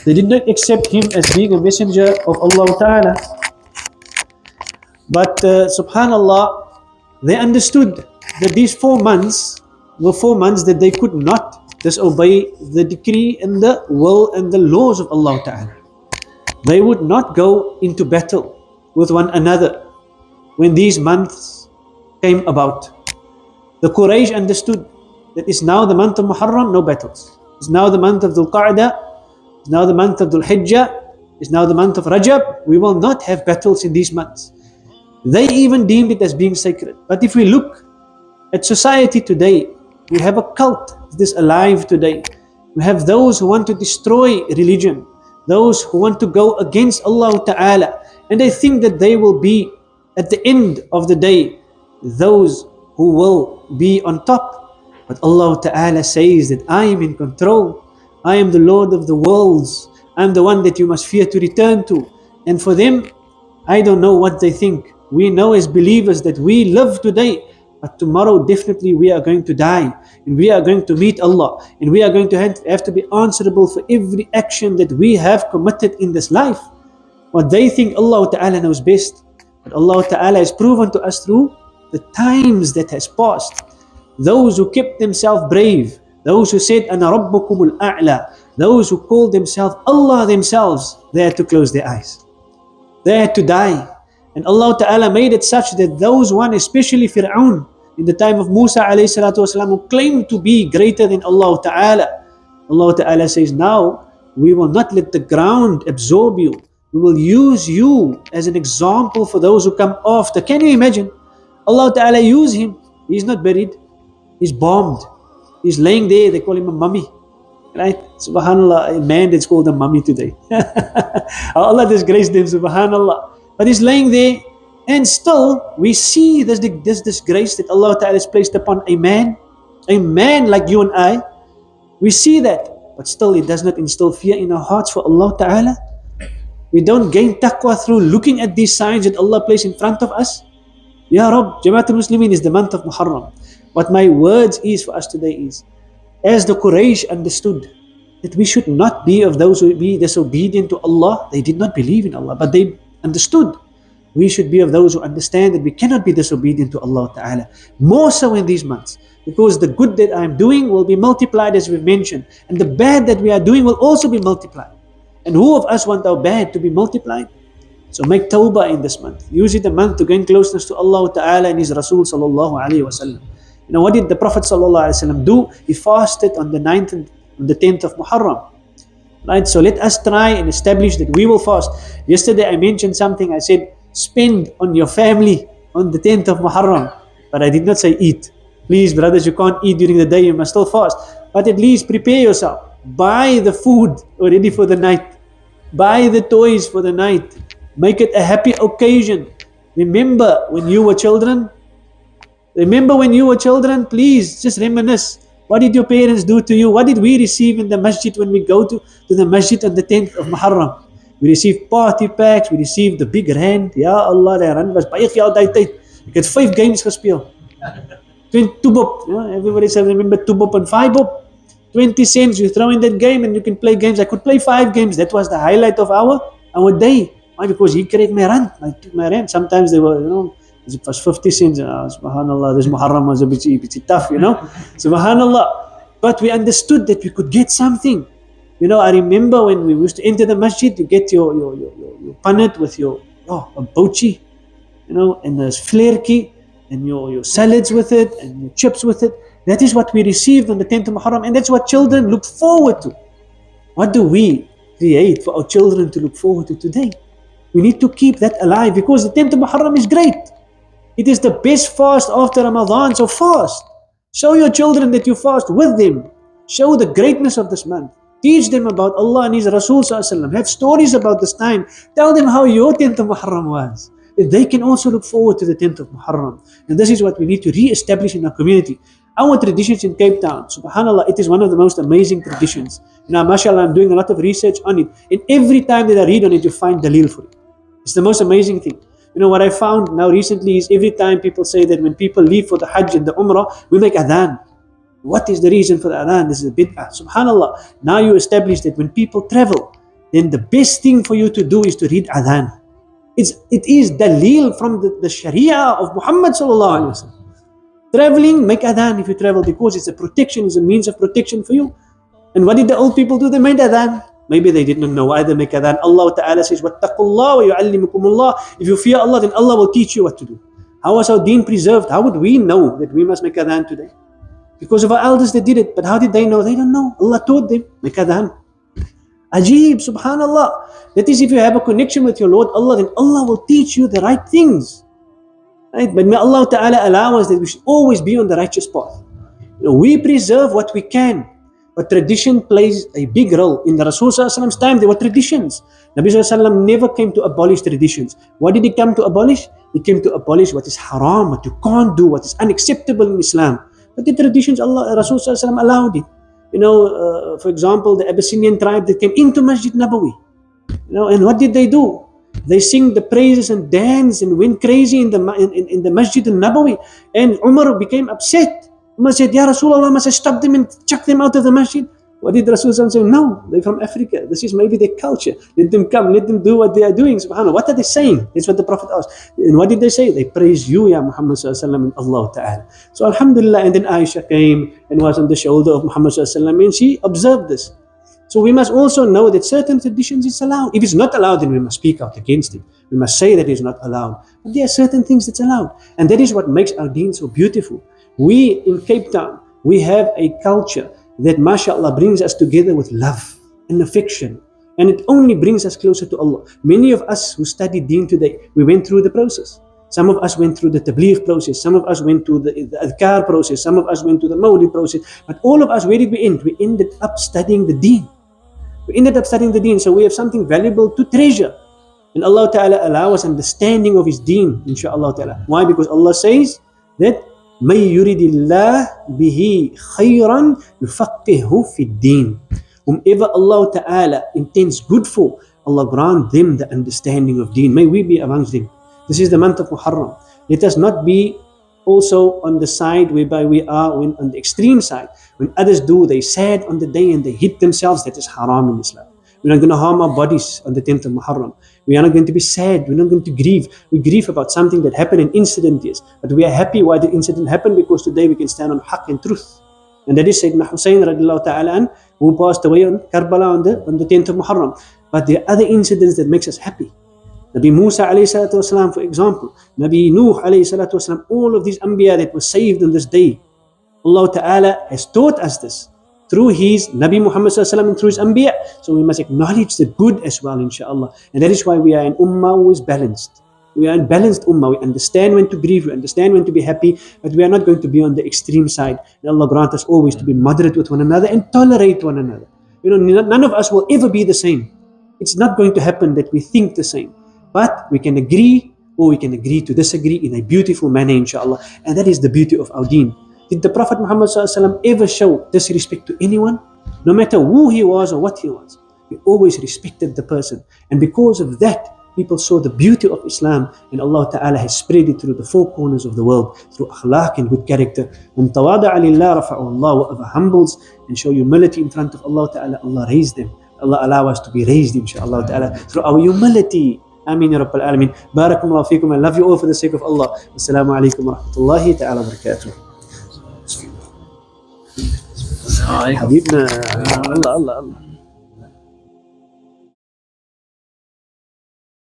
They did not accept him as being a messenger of Allah Ta'ala. But subhanallah, they understood that these 4 months were 4 months that they could not disobey the decree and the will and the laws of Allah Ta'ala. They would not go into battle with one another when these months came about. The Quraysh understood that it's now the month of Muharram, no battles. It's now the month of Dhul Qa'dah, it's now the month of Dhul Hijjah, it's now the month of Rajab. We will not have battles in these months. They even deemed it as being sacred. But if we look at society today, we have a cult that is alive today. We have those who want to destroy religion, those who want to go against Allah Ta'ala, and they think that they will be, at the end of the day, those who will be on top. But Allah Ta'ala says that I am in control. I am the Lord of the worlds. I am the one that you must fear to return to. And for them, I don't know what they think. We know as believers that we live today, but tomorrow definitely we are going to die, and we are going to meet Allah, and we are going to have to be answerable for every action that we have committed in this life. What they think Allah Ta'ala knows best, but Allah Ta'ala has proven to us through the times that has passed. Those who kept themselves brave, those who said Ana Rabbukumul A'la, those who called themselves Allah themselves, they had to close their eyes. They had to die. And Allah Ta'ala made it such that those one, especially Fir'aun, in the time of Musa alayhi salatu wasalam, who claimed to be greater than Allah Ta'ala, Allah Ta'ala says, now we will not let the ground absorb you. We will use you as an example for those who come after. Can you imagine? Allah Ta'ala used him. He's not buried. He's bombed. He's laying there. They call him a mummy. Right? Subhanallah, a man that's called a mummy today. Allah disgraced him, subhanallah. But he's laying there, and still we see this disgrace that Allah Ta'ala has placed upon a man like you and I. We see that, but still it does not instill fear in our hearts for Allah Ta'ala. We don't gain taqwa through looking at these signs that Allah placed in front of us. Ya Rabb, Jamaatul Muslimin is the month of Muharram. What my words is for us today is, as the Quraysh understood that we should not be of those who be disobedient to Allah. They did not believe in Allah, but they understood we should be of those who understand that we cannot be disobedient to Allah Ta'ala. More so in these months, because the good that I am doing will be multiplied, as we've mentioned, and the bad that we are doing will also be multiplied. And who of us want our bad to be multiplied? So make tawbah in this month. Use it a month to gain closeness to Allah Ta'ala and His Rasul Sallallahu Alaihi Wasallam. You know, what did the Prophet Sallallahu Alaihi Wasallam do? He fasted on the 9th and on the 10th of Muharram. Right? So let us try and establish that we will fast. Yesterday I mentioned something. I said, spend on your family on the 10th of Muharram. But I did not say eat. Please, brothers, you can't eat during the day. You must still fast. But at least prepare yourself. Buy the food already for the night. Buy the toys for the night. Make it a happy occasion. Remember when you were children? Remember when you were children? Please, just reminisce. What did your parents do to you? What did we receive in the masjid when we go to the masjid on the 10th of Muharram? We received party packs, we received the big rand. Ya Allah, die rand was baie geld daai tyd. Ek het 5 games gespeel. 2 bob. Everybody says, remember 2 bob and 5 bob. 20 cents, you throw in that game and you can play games. I could play 5 games. That was the highlight of our day. Why? Because he created my rand. I took my rand. Sometimes they were, it was 50 cents. Subhanallah, this Muharram was a bit tough, Subhanallah. But we understood that we could get something. I remember when we used to enter the masjid, you get your panat with your a bochi, and the flerki, and your salads with it, and your chips with it. That is what we received on the 10th of Muharram, and that's what children look forward to. What do we create for our children to look forward to today? We need to keep that alive, because the 10th of Muharram is great. It is the best fast after Ramadan, so fast. Show your children that you fast with them. Show the greatness of this month. Teach them about Allah and His Rasul Sallallahu Alaihi Wasallam. Have stories about this time. Tell them how your 10th of Muharram was. That they can also look forward to the 10th of Muharram. And this is what we need to re-establish in our community. Our traditions in Cape Town, subhanallah, it is one of the most amazing traditions. Mashallah, I'm doing a lot of research on it. And every time that I read on it, you find dalil for it. It's the most amazing thing. What I found now recently is every time people say that when people leave for the Hajj and the Umrah, we make Athan. What is the reason for the Adhan? This is a bid'ah. Subhanallah. Now you establish that when people travel, then the best thing for you to do is to read Athan. It is daleel from the Sharia of Muhammad sallallahu alaihi wasallam. Traveling, make Athan if you travel, because it's a protection, it's a means of protection for you. And what did the old people do? They made Athan. Maybe they didn't know why they make Athan. Allah Ta'ala says, وَاتَّقُوا اللَّهَ وَيُعَلِّمُكُمُ اللَّهِ. If you fear Allah, then Allah will teach you what to do. How was our deen preserved? How would we know that we must make Athan today? Because of our elders that did it. But how did they know? They don't know. Allah taught them, make Athan. Ajib, subhanallah. That is, if you have a connection with your Lord Allah, then Allah will teach you the right things. Right? But may Allah Ta'ala allow us that we should always be on the righteous path. We preserve what we can. But tradition plays a big role. In the Rasul's time, there were traditions. Nabi Sallallahu never came to abolish traditions. What did he come to abolish? He came to abolish what is haram, what you can't do, what is unacceptable in Islam. But the traditions, Rasul Sallallahu allowed it. For example, the Abyssinian tribe that came into Masjid Nabawi. And what did they do? They sing the praises and dance and went crazy in the Masjid Nabawi. And Umar became upset. Umar said, Ya Rasulullah, must I stop them and chuck them out of the masjid? What did Rasulullah say? No, they're from Africa. This is maybe their culture. Let them come, let them do what they are doing. SubhanAllah. What are they saying? That's what the Prophet asked. And what did they say? They praise you, Ya Muhammad Sallallahu and Allah Ta'ala. So Alhamdulillah, and then Aisha came and was on the shoulder of Muhammad Sallallahu and she observed this. So we must also know that certain traditions is allowed. If it's not allowed, then we must speak out against it. We must say that it's not allowed. But there are certain things that's allowed. And that is what makes our deen so beautiful. We in Cape Town, we have a culture that mashallah brings us together with love and affection. And it only brings us closer to Allah. Many of us who study deen today, we went through the process. Some of us went through the tabligh process. Some of us went through the adhkar process. Some of us went through the mawlid process. But all of us, where did we end? We ended up studying the deen. So we have something valuable to treasure. And Allah Ta'ala allow us understanding of His deen, inshaAllah Ta'ala. Why? Because Allah says that مَن يُرِدِ اللَّهُ بِهِ خَيْرًا يُفَقِّهُ فِي الدِّينِ. Whomever Allah Ta'ala intends good for, Allah grant them the understanding of deen. May we be amongst them. This is the month of Muharram. Let us not be also on the side whereby we are on the extreme side. When others do, they sad on the day and they hit themselves. That is haram in Islam. We're not going to harm our bodies on the 10th of Muharram. We are not going to be sad. We're not going to grieve. We grieve about something that happened, an incident, yes. But we are happy why the incident happened, because today we can stand on haqq and truth. And that is Sayyidina Hussein radiallahu ta'ala who passed away on Karbala on the 10th of Muharram. But there are other incidents that makes us happy. Nabi Musa alayhi salatu wasalam, for example. Nabi Nuh alayhi salatu wasalam. All of these anbiya that were saved on this day. Allah Ta'ala has taught us this through His Nabi Muhammad and through His Anbiya. So we must acknowledge the good as well, inshaAllah. And that is why we are an ummah who is balanced. We are a balanced ummah. We understand when to grieve, we understand when to be happy, but we are not going to be on the extreme side. And Allah grant us always to be moderate with one another and tolerate one another. None of us will ever be the same. It's not going to happen that we think the same. But we can agree, or we can agree to disagree in a beautiful manner, inshaAllah. And that is the beauty of our deen. Did the Prophet Muhammad ever show disrespect to anyone? No matter who he was or what he was. He always respected the person. And because of that, people saw the beauty of Islam. And Allah Ta'ala has spread it through the four corners of the world, through akhlaq and good character. And tawada'a lillah rafa'u Allah, whoever humbles and show humility in front of Allah Ta'ala, Allah raised them. Allah allow us to be raised, inshaAllah Ta'ala, through our humility. Ameen ya Rabbal Alameen. Barakallahu feekum. I love you all for the sake of Allah. Assalamu alaikum wa rahmatullahi ta'ala wa barakatuh. حبيبنا الله الله الله